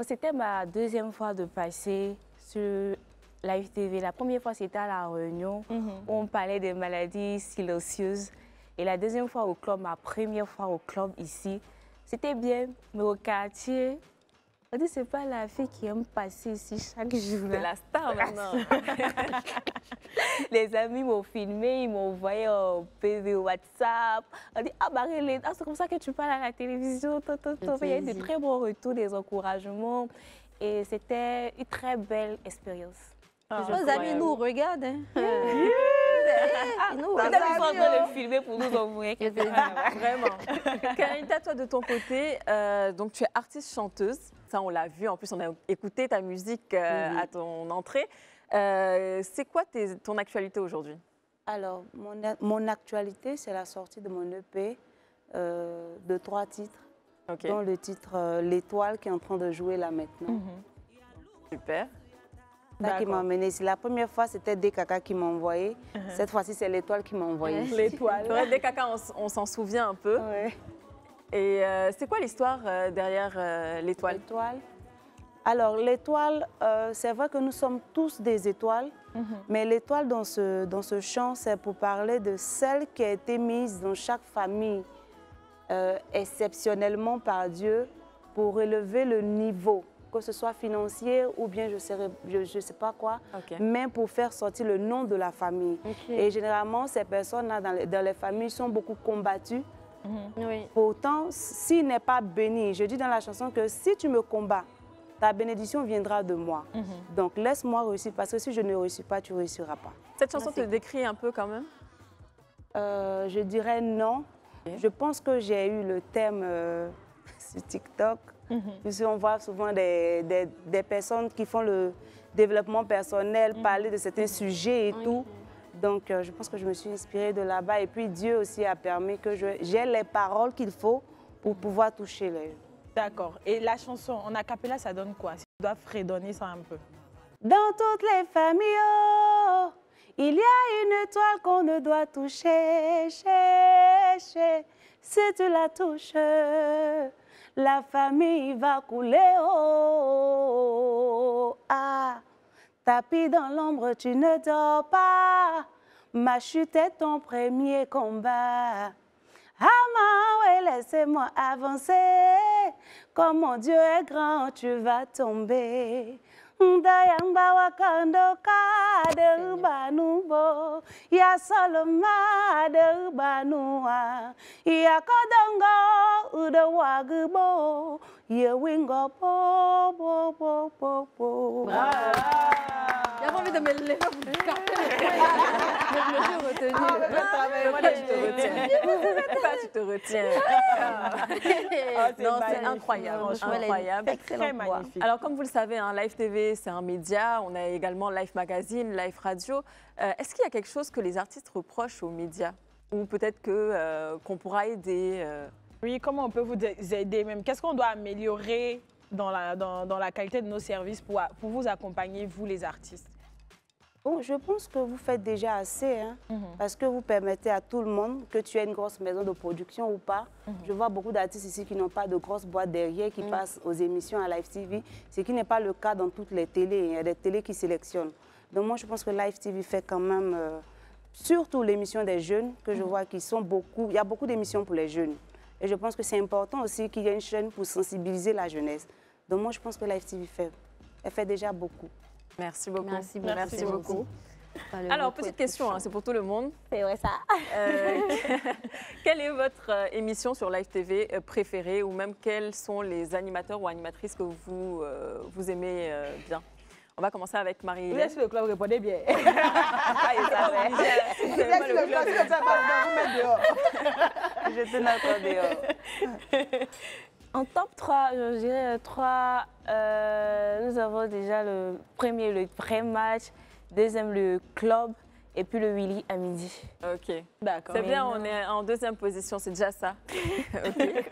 C'était ma deuxième fois de passer sur Live TV. La première fois, c'était à La Réunion, où on parlait des maladies silencieuses. Et la deuxième fois au club, ma première fois au club ici, c'était bien, mais au quartier, on dit c'est pas la fille qui aime passer ici chaque jour. C'est la star maintenant. Les amis m'ont filmé, ils m'ont envoyé un PV au WhatsApp. On dit, ah Marie-Hélène, c'est comme ça que tu parles à la télévision. Il y a eu des très bons retours, des encouragements. Et c'était une très belle expérience. Nos amis nous regardent. Hein. Ils sont en train de le filmer pour nous envoyer. Vraiment. Karinta, toi de ton côté, donc tu es artiste-chanteuse. Ça, on l'a vu. En plus, on a écouté ta musique à ton entrée. C'est quoi ton actualité aujourd'hui? Alors, mon actualité, c'est la sortie de mon EP de 3 titres. Dont le titre L'Étoile qui est en train de jouer là maintenant. Super. Ça qui m'a emmené ici. La première fois, c'était DKK qui m'a envoyé. Cette fois-ci, c'est l'Étoile qui m'a envoyé. L'Étoile. Ouais, DKK, on s'en souvient un peu. Ouais. Et c'est quoi l'histoire derrière l'Étoile? Alors, l'Étoile, c'est vrai que nous sommes tous des étoiles, mais l'Étoile dans ce chant, c'est pour parler de celle qui a été mise dans chaque famille exceptionnellement par Dieu pour élever le niveau, que ce soit financier ou bien je sais pas quoi, mais pour faire sortir le nom de la famille. Et généralement, ces personnes-là dans les familles sont beaucoup combattues. Pourtant, s'il n'est pas béni, je dis dans la chanson que si tu me combats, ta bénédiction viendra de moi. Donc laisse-moi réussir, parce que si je ne réussis pas, tu ne réussiras pas. Cette chanson te décrit un peu quand même? Je dirais non. Je pense que j'ai eu le thème sur TikTok. On voit souvent des personnes qui font le développement personnel, parler de certains sujets et tout. Donc, je pense que je me suis inspirée de là-bas. Et puis, Dieu aussi a permis que j'ai les paroles qu'il faut pour pouvoir toucher les gens. D'accord. Et la chanson, en acapella, ça donne quoi? Si tu dois fredonner ça un peu. Dans toutes les familles, oh, il y a une étoile qu'on ne doit toucher. Si tu la touches, la famille va couler. Oh. Tapis dans l'ombre, tu ne dors pas. Ma chute est ton premier combat. Ah, ouais, laissez-moi avancer. Comme mon Dieu est grand, tu vas tomber. Dayamba wakandoka de banubo ya soloma de banua ya kodongo udo wagubo ye wingo po po po po po. J'ai pas envie de me lever pour me Tu te retiens. Non, c'est incroyable. Incroyable. Très magnifique. Alors, comme vous le savez, hein, Live TV, c'est un média. On a également Live Magazine, Live Radio. Est-ce qu'il y a quelque chose que les artistes reprochent aux médias? Ou peut-être qu'on pourra aider Oui, comment on peut vous aider même? Qu'est-ce qu'on doit améliorer dans la qualité de nos services pour vous accompagner, vous les artistes? Bon, je pense que vous faites déjà assez, hein, parce que vous permettez à tout le monde, que tu aies une grosse maison de production ou pas. Je vois beaucoup d'artistes ici qui n'ont pas de grosses boîtes derrière, qui passent aux émissions à Live TV, ce qui n'est pas le cas dans toutes les télés. Il y a des télés qui sélectionnent. Donc moi, je pense que Live TV fait quand même, surtout l'émission des jeunes, que je vois qui sont beaucoup, il y a beaucoup d'émissions pour les jeunes. Et je pense que c'est important aussi qu'il y ait une chaîne pour sensibiliser la jeunesse. Donc moi, je pense que Live TV elle fait déjà beaucoup. Merci beaucoup. Merci beaucoup. Alors, petite question, hein, c'est pour tout le monde. C'est vrai ça. Quelle est votre émission sur Live TV préférée ou même quels sont les animateurs ou animatrices que vous aimez bien? On va commencer avec Marie. Vous êtes sur le club, répondez bien. Vous êtes sur le club, je te notre dehors. En top 3, je dirais 3, nous avons déjà le premier, le vrai match, deuxième, le club, et puis le Willy à midi. Ok, d'accord. C'est bien, on est en deuxième position, c'est déjà ça. Okay.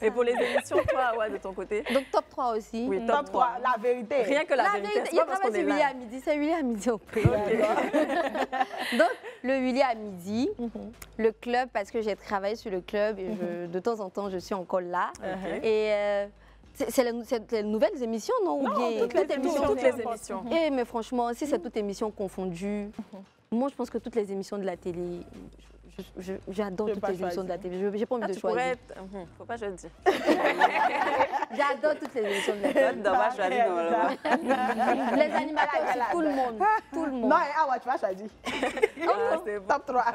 Et pour les émissions, toi, ouais, de ton côté? Donc top 3 aussi. Oui, top 3. La vérité. Rien que la vérité. Il y a pas mal de Willy à midi, c'est Willy à midi au prix. Donc le Willy à midi, le club, parce que j'ai travaillé sur le club et de temps en temps, je suis encore là. Et c'est les nouvelles émissions, non? Non, ou bien toutes les émissions. Et, mais franchement, si c'est toutes émissions confondues, moi je pense que toutes les émissions de la télé, j'adore toutes les émissions de la télé. J'ai pas envie de choisir. Faut pas choisir. J'adore toutes les émissions de la télé. Les animateurs aussi, tout le monde. Tout le monde. Non, tu vas choisir. Top 3.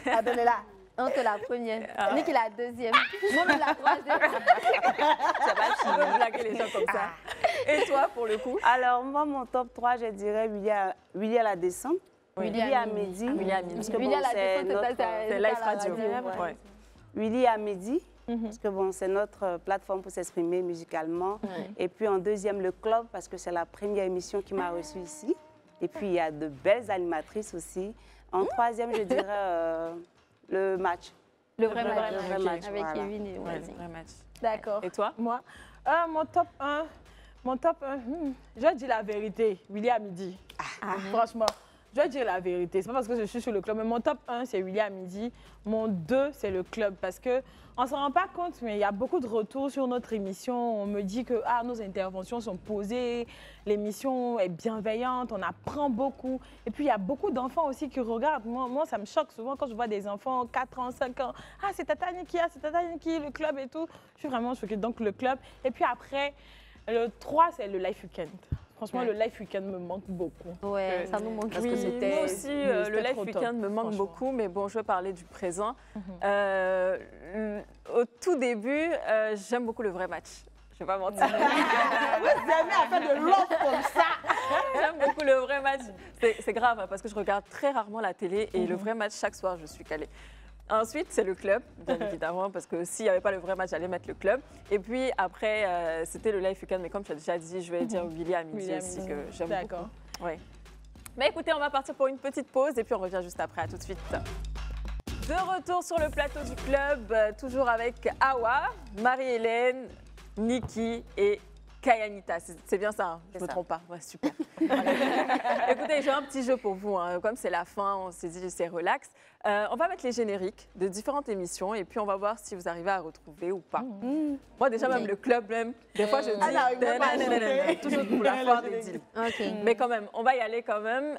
Attendez-la. On te la première. Nick la deuxième. Moi, la troisième. Ça va, tu veux blaguer les gens comme ça. Et toi, pour le coup? Alors, moi, mon top 3, je dirais Willy à la descente. Willy à midi. Willy à midi. Willy à la descente, c'est Live Radio. Willy à midi. Parce que bon, c'est notre plateforme pour s'exprimer musicalement. Et puis en deuxième, le club, parce que c'est la première émission qui m'a reçue ici. Et puis il y a de belles animatrices aussi. En troisième, je dirais le match. Le vrai match. Avec voilà. Kevin et vrai match. D'accord. Et toi? Moi, mon top 1, je dis la vérité, Willy à midi. Franchement. Je vais dire la vérité, c'est pas parce que je suis sur le club, mais mon top 1, c'est Willy à midi. Mon 2, c'est le club, parce qu'on ne s'en rend pas compte, mais il y a beaucoup de retours sur notre émission. On me dit que nos interventions sont posées, l'émission est bienveillante, on apprend beaucoup. Et puis, il y a beaucoup d'enfants aussi qui regardent. Moi, ça me choque souvent quand je vois des enfants, 4 ans, 5 ans. Ah, c'est Tata Niki, c'est Tata Niki, le club et tout. Je suis vraiment choquée. Donc, le club. Et puis après, le 3, c'est le Live Weekend. Franchement, le Live Weekend me manque beaucoup. Ouais, ça nous manque. Parce que c'était moi aussi, le Live Weekend me manque beaucoup, mais bon, je vais parler du présent. Au tout début, j'aime beaucoup le vrai match. Je vais pas mentir. Vous aimez à faire de l'offre comme ça. J'aime beaucoup le vrai match. C'est grave, hein, parce que je regarde très rarement la télé et le vrai match, chaque soir, je suis calée. Ensuite, c'est le club, bien évidemment, parce que s'il n'y avait pas le vrai match, j'allais mettre le club. Et puis après, c'était le Live Weekend, mais comme tu as déjà dit, je vais dire Willy à midi aussi, que j'aime beaucoup. D'accord. Ouais. Mais écoutez, on va partir pour une petite pause et puis on revient juste après. À tout de suite. De retour sur le plateau du club, toujours avec Awa, Marie-Hélène, Niki et Kayanita, c'est bien ça, hein, je ne me trompe pas. Ouais, super. Voilà. Écoutez, j'ai un petit jeu pour vous. Hein. Comme c'est la fin, on s'est dit c'est relax. On va mettre les génériques de différentes émissions et puis on va voir si vous arrivez à retrouver ou pas. Moi, déjà, même le club, des fois, je dis toujours pour la foire des deals. Mais quand même, on va y aller quand même.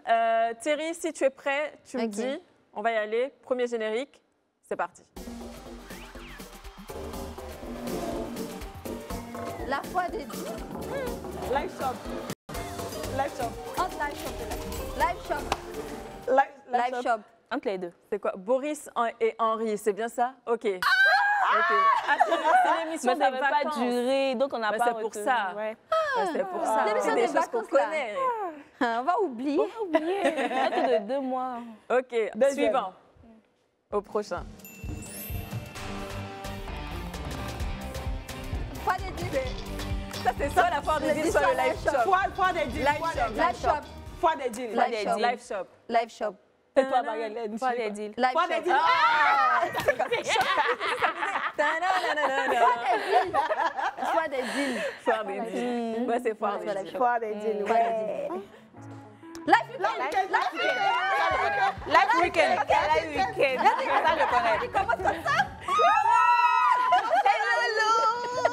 Thierry, si tu es prêt, tu me dis, on va y aller. Premier générique, c'est parti. La foi des deals. Live shop. Live shop. Entre live shop et live shop. Live shop. Entre les deux. C'est quoi? Boris et Henri, c'est bien ça? OK. C'est l'émission Mais ça des ne veut vacances. pas durer, donc on n'a pas C'est pour ça. Ouais. C'est pour ça. L'émission C'est des des choses qu'on vacances, là. connaît. On va oublier. Entre de 2 mois. OK, Deuxième. suivant. Au prochain. Foi des deals. Ça, c'est soit la foire des deals, soit le live shop. Foire des deals. Live shop. Live shop. Foire des deals. Live shop. Live shop. Live shop. Et toi, Marie-Hélène? Pas les deals. Live Foire des shop. deals. Foi des deals. Foire des deals. Ouais, c'est foire des Live deals. shop. Foire des deals. Foi des deals. Live weekend. Live weekend. Live weekend. Ça, je connais. Comment ça?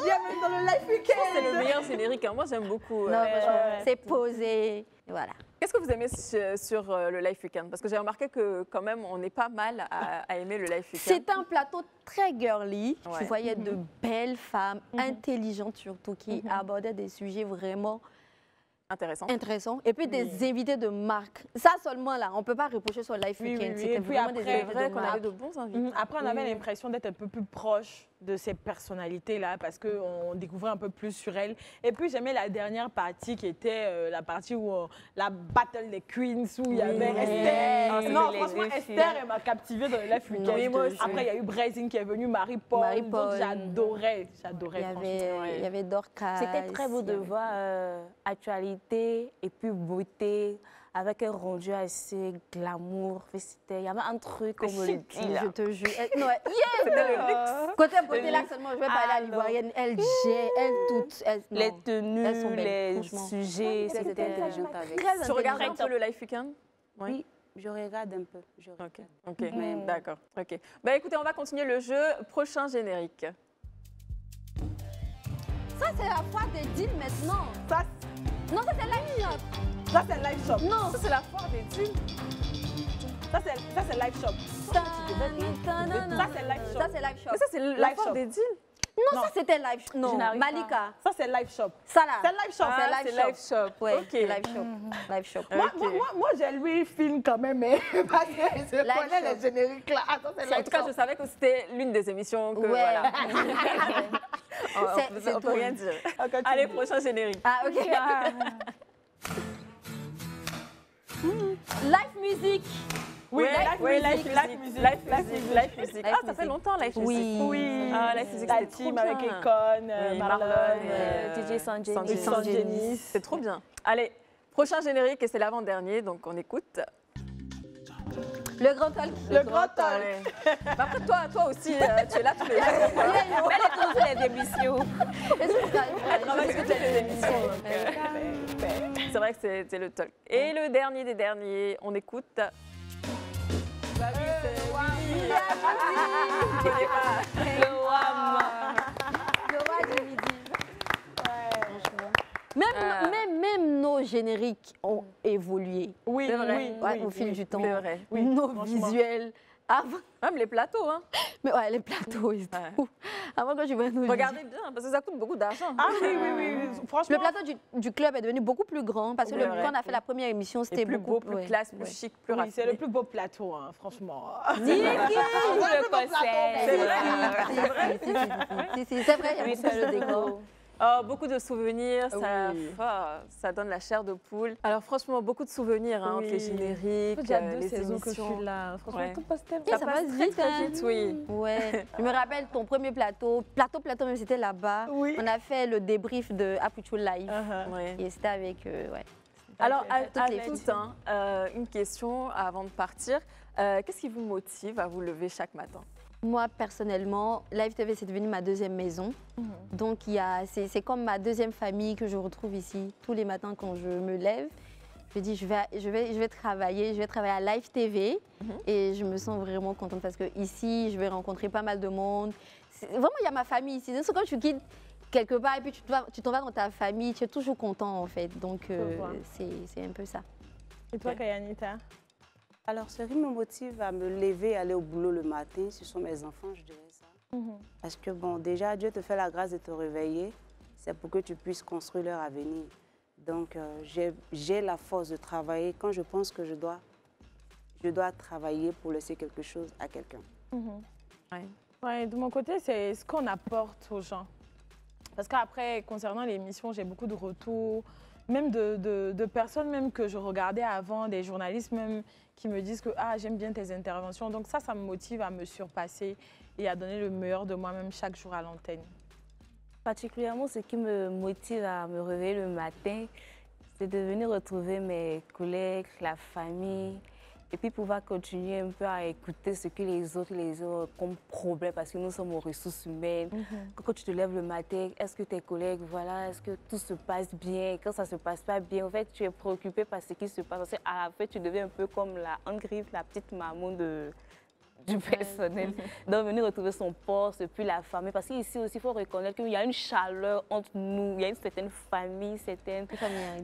Bienvenue dans le live weekend. C'est le meilleur générique. Hein. Moi, j'aime beaucoup. Non, franchement, c'est posé. Voilà. Qu'est-ce que vous aimez sur le Live Weekend? Parce que j'ai remarqué que quand même, on n'est pas mal à aimer le Live Weekend. C'est un plateau très girly. Ouais. Tu voyais de belles femmes, intelligentes surtout, qui abordaient des sujets vraiment Intéressant. intéressants. Et puis des invités de marque. Ça seulement, là, on ne peut pas reprocher sur le Live Oui, Weekend. oui, oui. C'était Et puis vraiment après, des C'est invités vrai de qu'on avait marque. de bons invités. Après, on avait l'impression d'être un peu plus proche de ces personnalités-là parce qu'on découvrait un peu plus sur elles. Et puis, j'aimais la dernière partie qui était la partie où la Battle des Queens, où il y avait Esther. Non, franchement, Esther, elle m'a captivée dans le Live Weekend. Oui, moi aussi. Après, il y a eu Brazing qui est venu, Marie-Paul. Marie-Paul. J'adorais, Il y avait Dorcas. C'était très beau de voir actualité et puis beauté avec un rendu assez glamour. Il y avait un truc, comme on le dit là. Je te jure. Non, c'était le luxe. Côté beauté, là seulement, je vais parler à l'Ivoirienne. Elle gère, elle toutes. Les elles sont tenues, belles, les franchement. sujets, c'était Tu regardes un peu le Live Weekend? Oui, je regarde un peu. Je regarde. Ok, d'accord. Ok. Bah, écoutez, on va continuer le jeu. Prochain générique. Ça, c'est la foire des deals maintenant. Ça, Non, ça, c'est live shop. ça c'est live shop. Non. Ça, c'est la foire des deals. Ça, c'est live shop. Ça, Ça, c'est live shop. Ça, c'est live shop. Mais ça, c'est la Live foire shop. des deals. Non, ça, c'était live shop. Non, n'arrive pas. Malika. Ça, c'est live shop. Ça, là. C'est live shop. Ah, c'est live shop. Ouais, Ok. live shop. Live shop. Moi, j'ai lui film quand même, mais parce que je Live connais shop. les génériques là. Attends, c'est En live tout cas, shop. je savais que c'était l'une des émissions que. Ouais. Voilà. C'est On peut rien dire. Ok, tu Allez, dis. prochain générique. Ah, ok. Live music. Oui, live music. Ah, ça fait longtemps, live music. Oui. Ah, live music, La c'était trop team bien. avec Econ, Oui, Marlon, DJ Sanjay. Sanjay. C'est trop bien. Allez, prochain générique et c'est l'avant-dernier, donc on écoute. Le grand talk. Le grand talk. Ouais. Bah après, toi aussi, tu es là tous les jours. Mais elle est toujours sur les émissions. Elle travaille sur toutes les émissions. C'est vrai que c'est le talk. Et le dernier des derniers, on écoute. Bah oui, c'est Willy. Je connais pas. Le roi du midi. Même nos génériques ont évolué. Oui, C'est vrai. oui, Ouais, oui, au fil oui. du temps. C'est vrai. Oui, nos franchement. visuels. Avant, Même les plateaux, hein. mais ouais, les plateaux et tout. Avant que je vois nos Regardez bien, parce que ça coûte beaucoup d'argent. Ah oui, oui, oui. Franchement, Le plateau du club est devenu beaucoup plus grand parce que C'est vrai. quand on a fait la première émission, c'était C'est plus beaucoup beau, plus ouais. classe, plus Ouais. chic, plus oui, raffiné. c'est le plus beau plateau, hein, franchement. Le Si, c'est vrai, il y a Oui, beaucoup c'est de le décor. Oh, beaucoup de souvenirs, Oui. ça donne la chair de poule. Alors franchement, beaucoup de souvenirs hein, entre les génériques, J'ai les 2 saisons que je émissions. suis là. Franchement, Ouais. tout passe tellement Ça passe vite, très hein. vite, oui. Ouais. Je me rappelle ton premier plateau, même c'était là-bas. Oui. On a fait le débrief de Apuchu Live. Ouais. Et c'était avec, ouais. Alors, à Toutes les toutes, filles. une question avant de partir. Qu'est-ce qui vous motive à vous lever chaque matin? Moi, personnellement, Live TV, c'est devenu ma deuxième maison. Donc, c'est comme ma deuxième famille que je retrouve ici. Tous les matins, quand je me lève, je dis, je vais travailler à Live TV. Et je me sens vraiment contente parce que ici, je vais rencontrer pas mal de monde. Vraiment, il y a ma famille ici. C'est quand tu quittes quelque part et puis tu t'en vas dans ta famille, tu es toujours content, en fait. Donc, c'est un peu ça. Et toi, Kayanita? Alors, ce qui me motive à me lever, aller au boulot le matin, ce sont mes enfants, je dirais ça. Parce que, bon, déjà, Dieu te fait la grâce de te réveiller. C'est pour que tu puisses construire leur avenir. Donc, j'ai la force de travailler quand je pense que je dois travailler pour laisser quelque chose à quelqu'un. Ouais, de mon côté, c'est ce qu'on apporte aux gens. Parce qu'après, concernant l'émission, j'ai beaucoup de retours, même de personnes même que je regardais avant, des journalistes même qui me disent que j'aime bien tes interventions. Donc ça me motive à me surpasser et à donner le meilleur de moi-même chaque jour à l'antenne. Particulièrement, ce qui me motive à me réveiller le matin, c'est de venir retrouver mes collègues, la famille, et puis pouvoir continuer un peu à écouter ce que les autres ont comme problème, parce que nous sommes aux ressources humaines. Quand tu te lèves le matin, est-ce que tes collègues, voilà, est-ce que tout se passe bien? Quand ça ne se passe pas bien, en fait, tu es préoccupé par ce qui se passe. Parce qu'à la fin, tu deviens un peu comme la petite maman du personnel. Donc, venir retrouver son poste, puis la famille. Parce qu'ici aussi, il faut reconnaître qu'il y a une chaleur entre nous, il y a une certaine famille, certaine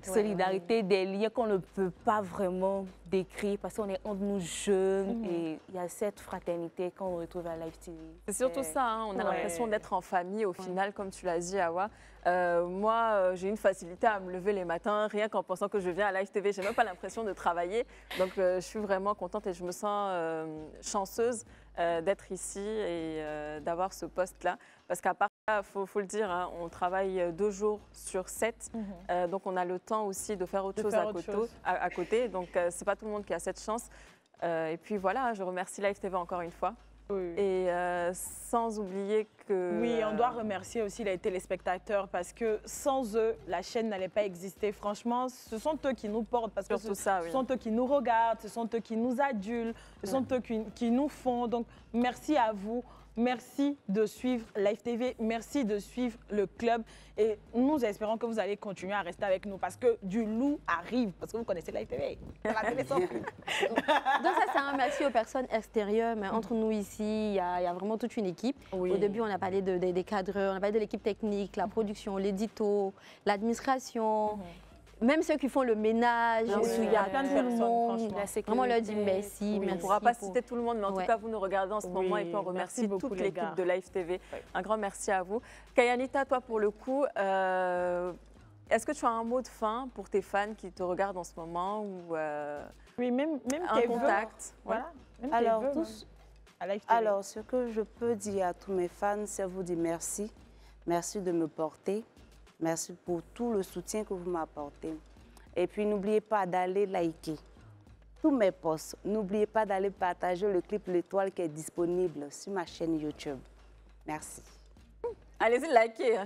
solidarité, des liens qu'on ne peut pas vraiment décrire parce qu'on est entre nous jeunes et il y a cette fraternité qu'on retrouve à Live TV. C'est surtout ça, hein, on a l'impression d'être en famille au final, comme tu l'as dit, Awa. Moi, j'ai une facilité à me lever les matins, rien qu'en pensant que je viens à Live TV. Je n'ai même pas l'impression de travailler. Donc, je suis vraiment contente et je me sens chanceuse d'être ici et d'avoir ce poste-là. Parce qu'à part ça, il faut le dire, hein, on travaille 2 jours sur 7. Donc, on a le temps aussi de faire autre chose à côté. Donc, ce n'est pas tout le monde qui a cette chance. Et puis voilà, je remercie Live TV encore une fois. Et sans oublier que... Oui, on doit remercier aussi les téléspectateurs parce que sans eux, la chaîne n'allait pas exister. Franchement, ce sont eux qui nous portent parce que ce sont eux qui nous regardent, ce sont eux qui nous adulent, ce sont eux qui nous font. Donc, merci à vous. Merci de suivre Live TV, merci de suivre le club et nous espérons que vous allez continuer à rester avec nous parce que du loup arrive, parce que vous connaissez Live TV. La télé Donc ça, c'est un merci aux personnes extérieures, mais entre nous ici, il y a vraiment toute une équipe. Au début, on a parlé des cadreurs, on a parlé de l'équipe technique, la production, l'édito, l'administration. Même ceux qui font le ménage, il y a plein de personnes, vraiment leur dire merci. On ne pourra pas citer tout le monde, mais en tout cas, vous nous regardez en ce moment et puis on remercie toute l'équipe de Live TV. Un grand merci à vous. Kayanita, toi, pour le coup, est-ce que tu as un mot de fin pour tes fans qui te regardent en ce moment ou oui, même un contact? Voilà. Alors, ce que je peux dire à tous mes fans, c'est vous dire merci. Merci de me porter. Merci pour tout le soutien que vous m'apportez. Et puis, n'oubliez pas d'aller liker tous mes posts. N'oubliez pas d'aller partager le clip L'Étoile qui est disponible sur ma chaîne YouTube. Merci. Allez-y, likez.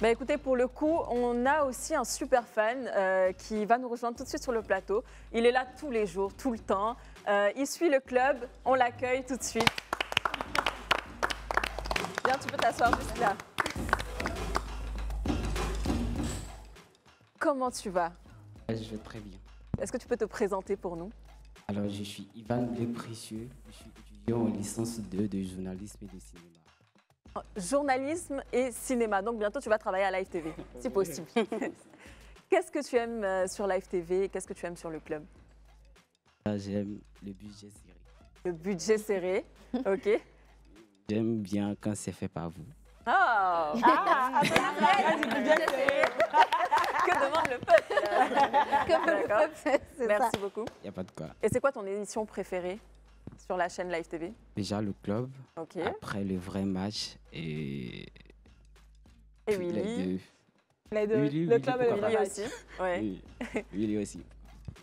Bah, écoutez, pour le coup, on a aussi un super fan qui va nous rejoindre tout de suite sur le plateau. Il est là tous les jours, tout le temps. Il suit le club. On l'accueille tout de suite. Viens, tu peux t'asseoir juste là. Comment tu vas? Je vais très bien. Est-ce que tu peux te présenter pour nous? Alors, je suis Ivan Blé-Précieux. Je suis étudiant en licence 2 de journalisme et de cinéma. Journalisme et cinéma. Donc, bientôt, tu vas travailler à Live TV, si possible. Qu'est-ce que tu aimes sur Live TV? Qu'est-ce que tu aimes sur le club? J'aime le budget serré. Le budget serré, ok. J'aime bien quand c'est fait par vous. Que demande le peuple? Merci beaucoup. Il n'y a pas de quoi. Et c'est quoi ton émission préférée sur la chaîne Live TV? Déjà le club, okay. Après le vrai match et Willy. Les deux. Willy, le club et Willy aussi. Ouais. Oui, Willy aussi.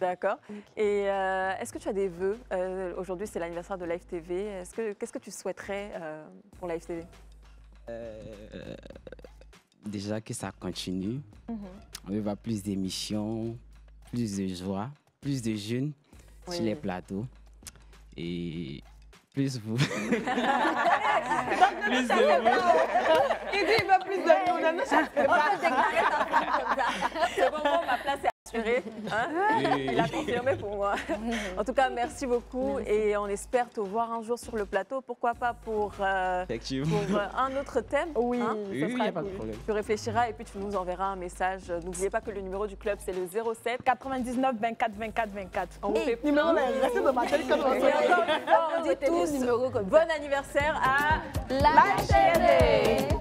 D'accord. Okay. Et est-ce que tu as des vœux? Aujourd'hui, c'est l'anniversaire de Live TV. Qu'est-ce que tu souhaiterais pour Live TV? Déjà que ça continue. On veut voir plus d'émissions, plus de joie, plus de jeunes sur les plateaux. Et Plus vous. Plus de vous. Il dit il veut plus de nous. On peut déclarer ta femme comme ça. C'est bon, ma place est assurée. Hein? Oui. Il a confirmé pour moi. En tout cas, merci beaucoup. Merci. Et on espère te voir un jour sur le plateau. Pourquoi pas pour un autre thème. Oui, hein? Il n'y a pas de problème. Tu réfléchiras et puis tu nous enverras un message. N'oubliez pas que le numéro du club, c'est le 07 99 24 24 24. On vous fait numéro là, restez de ma tête comme on dit tous bon anniversaire à la chérie.